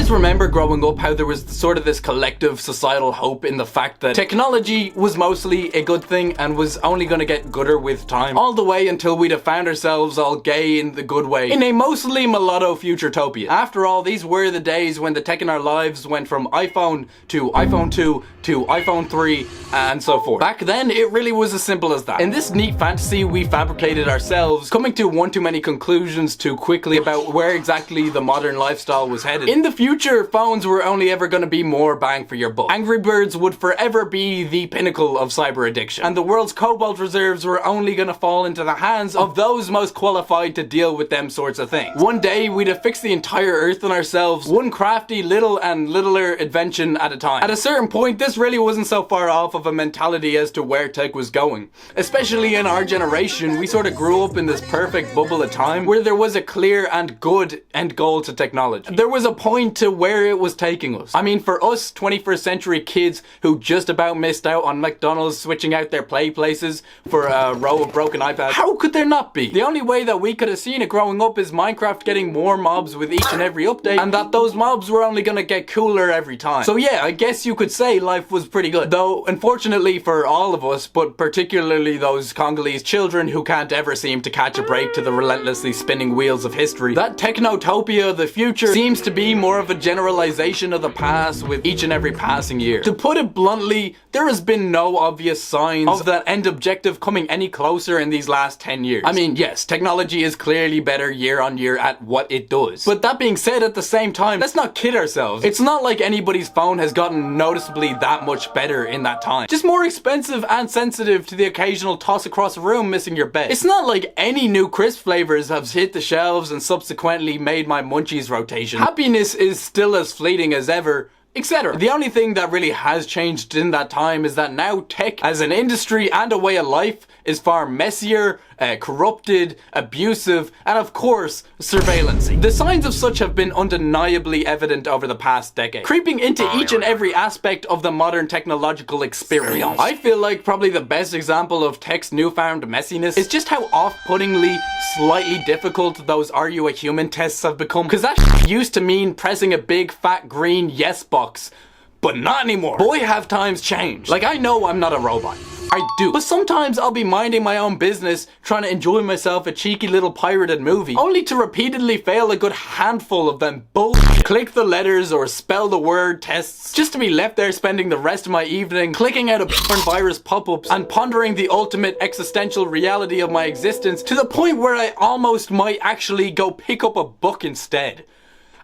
guys remember growing up how there was sort of this collective societal hope in the fact that technology was mostly a good thing and was only going to get gooder with time, all the way until we'd have found ourselves all gay in the good way in a mostly mulatto futuretopia. After all, these were the days when the tech in our lives went from iPhone to iPhone 2 to iPhone 3 and so forth. Back then, it really was as simple as that. In this neat fantasy we fabricated ourselves, coming to one too many conclusions too quickly about where exactly the modern lifestyle was headed. In the future, phones were only ever going to be more bang for your buck. Angry Birds would forever be the pinnacle of cyber addiction, and the world's cobalt reserves were only going to fall into the hands of those most qualified to deal with them sorts of things. One day, we'd have fixed the entire Earth and ourselves, one crafty little and littler invention at a time. At a certain point, this really wasn't so far off of a mentality as to where tech was going. Especially in our generation, we sort of grew up in this perfect bubble of time where there was a clear and good end goal to technology. There was a point to where it was taking us. I mean, for us 21st century kids who just about missed out on McDonald's switching out their play places for a row of broken iPads, how could there not be? The only way that we could have seen it growing up is Minecraft getting more mobs with each and every update, and that those mobs were only gonna get cooler every time. So yeah, I guess you could say life was pretty good. Though, unfortunately for all of us, but particularly those Congolese children who can't ever seem to catch a break to the relentlessly spinning wheels of history, that technotopia of the future seems to be more of a generalization of the past with each and every passing year. To put it bluntly, there has been no obvious signs of that end objective coming any closer in these last 10 years. I mean, yes, technology is clearly better year on year at what it does. But that being said, at the same time, let's not kid ourselves. It's not like anybody's phone has gotten noticeably that much better in that time. Just more expensive and sensitive to the occasional toss across a room missing your bed. It's not like any new crisp flavors have hit the shelves and subsequently made my munchies rotation. Happiness is still as fleeting as ever, etc. The only thing that really has changed in that time is that now tech as an industry and a way of life is far messier, corrupted, abusive, and of course, surveillancy. The signs of such have been undeniably evident over the past decade, creeping into each and every aspect of the modern technological experience. I feel like probably the best example of tech's newfound messiness is just how off-puttingly, slightly difficult those "Are you a human?" tests have become. Cause that used to mean pressing a big fat green yes box, but not anymore. Boy, have times changed. Like, I know I'm not a robot. I do. But sometimes I'll be minding my own business, trying to enjoy myself a cheeky little pirated movie, only to repeatedly fail a good handful of them bullshit click the letters or spell the word tests, just to be left there spending the rest of my evening clicking out of porn virus pop-ups and pondering the ultimate existential reality of my existence, to the point where I almost might actually go pick up a book instead.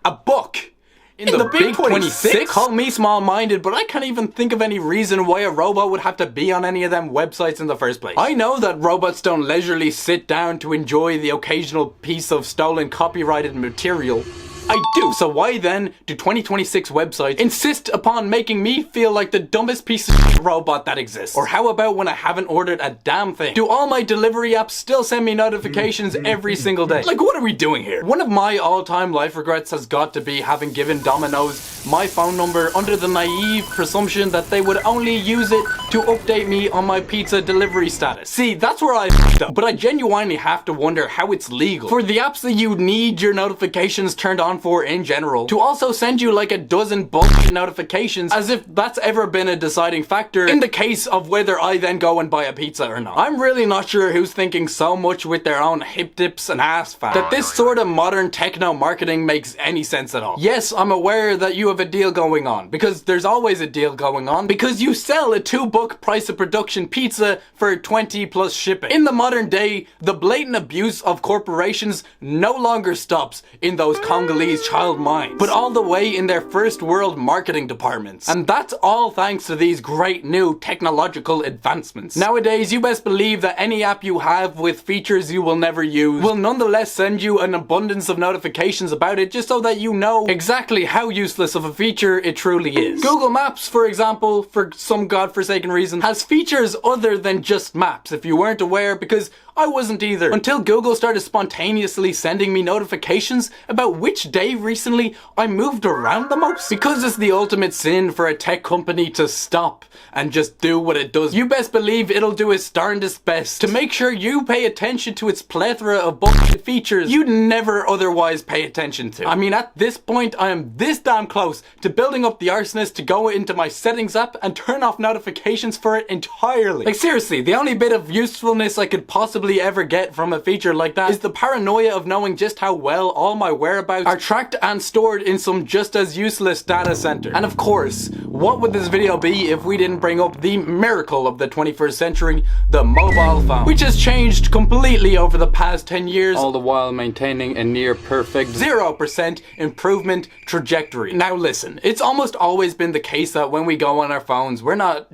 A book! In the big 26? Call me small-minded, but I can't even think of any reason why a robot would have to be on any of them websites in the first place. I know that robots don't leisurely sit down to enjoy the occasional piece of stolen copyrighted material. I do. So why then do 2026 websites insist upon making me feel like the dumbest piece of shit robot that exists? Or how about when I haven't ordered a damn thing? Do all my delivery apps still send me notifications every single day? Like, what are we doing here? One of my all-time life regrets has got to be having given Domino's my phone number under the naive presumption that they would only use it to update me on my pizza delivery status. See, that's where I f***ed up. But I genuinely have to wonder how it's legal for the apps that you need your notifications turned on for in general to also send you like a dozen bullshit notifications, as if that's ever been a deciding factor in the case of whether I then go and buy a pizza or not. I'm really not sure who's thinking so much with their own hip dips and ass fat that this sort of modern techno marketing makes any sense at all. Yes, I'm aware that you have a deal going on, because there's always a deal going on, because you sell a $2 price of production pizza for 20 plus shipping. In the modern day, the blatant abuse of corporations no longer stops in those Congolese child minds, but all the way in their first world marketing departments. And that's all thanks to these great new technological advancements. Nowadays, you best believe that any app you have with features you will never use will nonetheless send you an abundance of notifications about it, just so that you know exactly how useless of a feature it truly is. Google Maps, for example, for some godforsaken reason, has features other than just maps, if you weren't aware, because I wasn't either. Until Google started spontaneously sending me notifications about which day recently I moved around the most. Because it's the ultimate sin for a tech company to stop and just do what it does, you best believe it'll do its darndest best to make sure you pay attention to its plethora of bullshit features you'd never otherwise pay attention to. I mean, at this point, I am this damn close to building up the arsonist to go into my settings app and turn off notifications for it entirely. Like seriously, the only bit of usefulness I could possibly ever get from a feature like that is the paranoia of knowing just how well all my whereabouts are tracked and stored in some just as useless data center. And of course, what would this video be if we didn't bring up the miracle of the 21st century, the mobile phone, which has changed completely over the past 10 years, all the while maintaining a near perfect 0% improvement trajectory. Now listen, it's almost always been the case that when we go on our phones, we're not,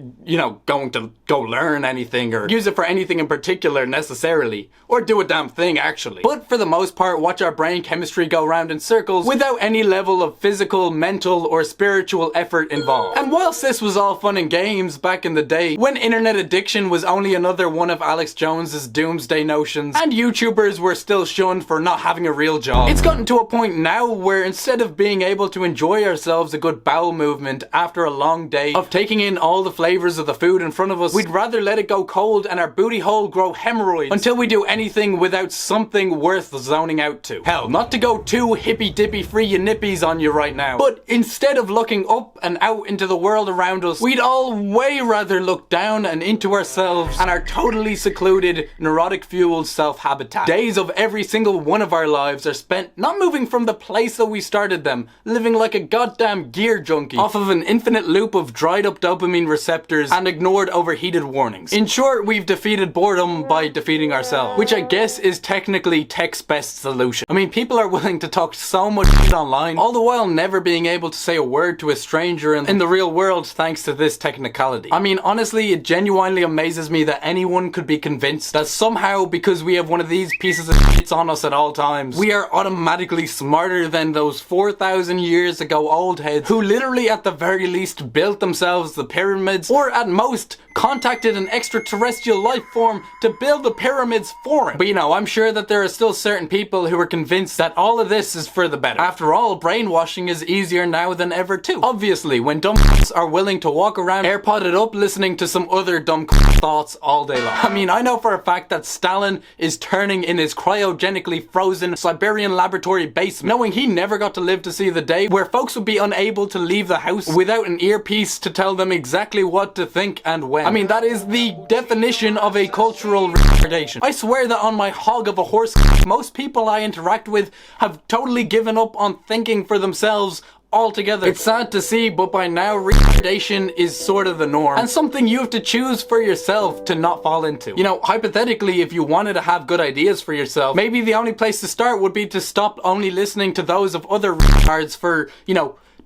going to go learn anything or use it for anything in particular necessarily, or do a damn thing actually. But for the most part, watch our brain chemistry go round in circles without any level of physical, mental, or spiritual effort involved. And whilst this was all fun and games back in the day, when internet addiction was only another one of Alex Jones's doomsday notions, and YouTubers were still shunned for not having a real job, it's gotten to a point now where instead of being able to enjoy ourselves a good bowel movement after a long day of taking in all the flavors of the food in front of us, we'd rather let it go cold and our booty hole grow hemorrhoids until we do anything without something worth zoning out to. Hell, not to go too hippy dippy free your nippies on you right now, but instead of looking up and out into the world around us, we'd all way rather look down and into ourselves and our totally secluded, neurotic fueled self-habitat. Days of every single one of our lives are spent not moving from the place that we started them, living like a goddamn gear junkie off of an infinite loop of dried up dopamine receptors and ignored overheated warnings. In short, we've defeated boredom by defeating ourselves, which I guess is technically tech's best solution. I mean, people are willing to talk so much shit online, all the while never being able to say a word to a stranger in the real world thanks to this technicality. I mean, honestly, it genuinely amazes me that anyone could be convinced that somehow, because we have one of these pieces of shit on us at all times, we are automatically smarter than those 4,000 years ago old heads who literally at the very least built themselves the pyramids, or at most contacted an extraterrestrial life form to build the pyramids for him. But I'm sure that there are still certain people who are convinced that all of this is for the better. After all, brainwashing is easier now than ever too. Obviously, when dumb are willing to walk around AirPodded up listening to some other dumb thoughts all day long. I mean, I know for a fact that Stalin is turning in his cryogenically frozen Siberian laboratory basement, knowing he never got to live to see the day where folks would be unable to leave the house without an earpiece to tell them exactly what to think and when. I mean, that is the definition of a cultural retardation. I swear that on my hog of a horse, most people I interact with have totally given up on thinking for themselves altogether. It's sad to see, but by now retardation is sort of the norm and something you have to choose for yourself to not fall into. Hypothetically, if you wanted to have good ideas for yourself, maybe the only place to start would be to stop only listening to those of other retards for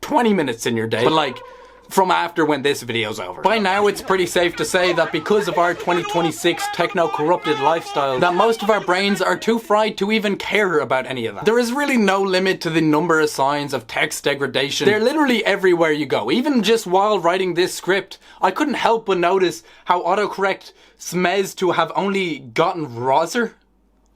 20 minutes in your day, but from after when this video's over. By now, it's pretty safe to say that because of our 2026 techno-corrupted lifestyle, that most of our brains are too fried to even care about any of that. There is really no limit to the number of signs of text degradation. They're literally everywhere you go. Even just while writing this script, I couldn't help but notice how autocorrect smes to have only gotten roser.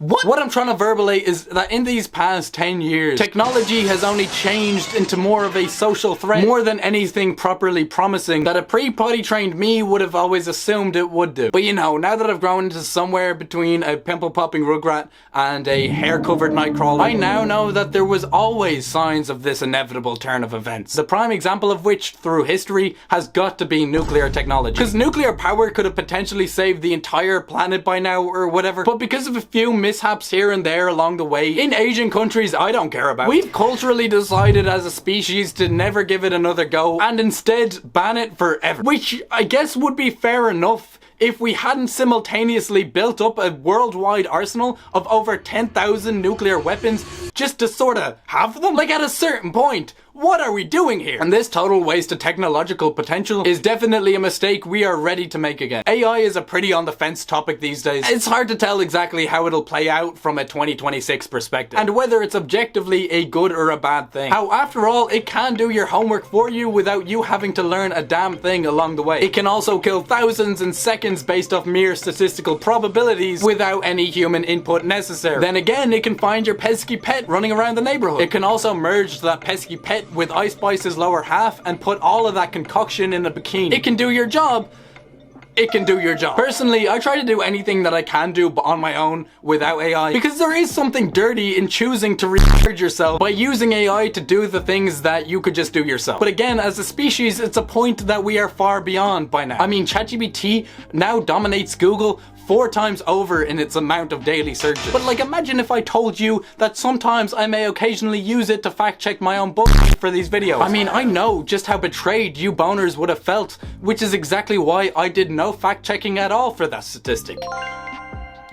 What I'm trying to verbalize is that in these past 10 years, technology has only changed into more of a social threat more than anything properly promising that a pre-potty trained me would have always assumed it would do. But now that I've grown into somewhere between a pimple popping rugrat and a hair covered nightcrawler, I now know that there was always signs of this inevitable turn of events. The prime example of which through history has got to be nuclear technology. Because nuclear power could have potentially saved the entire planet by now or whatever, but because of a few mishaps here and there along the way in Asian countries I don't care about, we've culturally decided as a species to never give it another go and instead ban it forever. Which I guess would be fair enough if we hadn't simultaneously built up a worldwide arsenal of over 10,000 nuclear weapons just to sort of have them. At a certain point, what are we doing here? And this total waste of technological potential is definitely a mistake we are ready to make again. AI is a pretty on the fence topic these days. It's hard to tell exactly how it'll play out from a 2026 perspective, and whether it's objectively a good or a bad thing. How, after all, it can do your homework for you without you having to learn a damn thing along the way. It can also kill thousands in seconds actions based off mere statistical probabilities without any human input necessary. Then again, it can find your pesky pet running around the neighborhood. It can also merge that pesky pet with Ice Spice's lower half and put all of that concoction in a bikini. It can do your job. It can do your job. Personally, I try to do anything that I can do on my own without AI, because there is something dirty in choosing to recharge yourself by using AI to do the things that you could just do yourself. But again, as a species, it's a point that we are far beyond by now. I mean, ChatGPT now dominates Google 4 times over in its amount of daily searches. But like, imagine if I told you that sometimes I may occasionally use it to fact check my own bullshit for these videos. I mean, I know just how betrayed you boners would have felt, which is exactly why I did no fact checking at all for that statistic.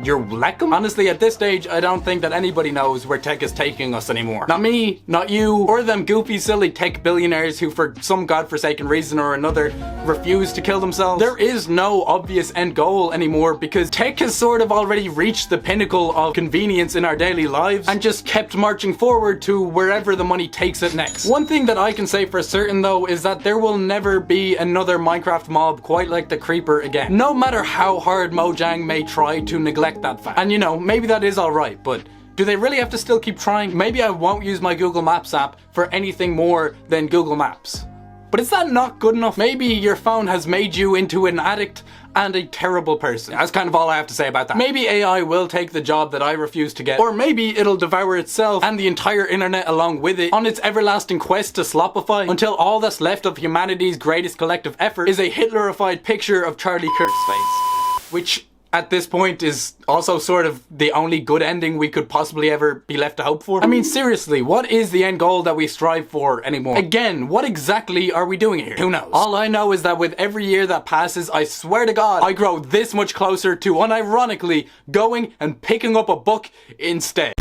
You're welcome? Honestly, at this stage, I don't think that anybody knows where tech is taking us anymore. Not me, not you, or them goofy, silly tech billionaires who for some godforsaken reason or another refuse to kill themselves. There is no obvious end goal anymore because tech has sort of already reached the pinnacle of convenience in our daily lives and just kept marching forward to wherever the money takes it next. One thing that I can say for certain though is that there will never be another Minecraft mob quite like the Creeper again. No matter how hard Mojang may try to neglect that fact. And you know, maybe that is alright, but do they really have to still keep trying? Maybe I won't use my Google Maps app for anything more than Google Maps. But is that not good enough? Maybe your phone has made you into an addict and a terrible person. That's kind of all I have to say about that. Maybe AI will take the job that I refuse to get, or maybe it'll devour itself and the entire internet along with it on its everlasting quest to slopify until all that's left of humanity's greatest collective effort is a Hitlerified picture of Charlie Kirk's face. Which at this point is also sort of the only good ending we could possibly ever be left to hope for. I mean, seriously, what is the end goal that we strive for anymore? Again, what exactly are we doing here? Who knows? All I know is that with every year that passes, I swear to God, I grow this much closer to unironically going and picking up a book instead.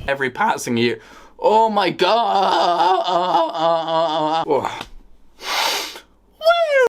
Every passing year. Oh my God.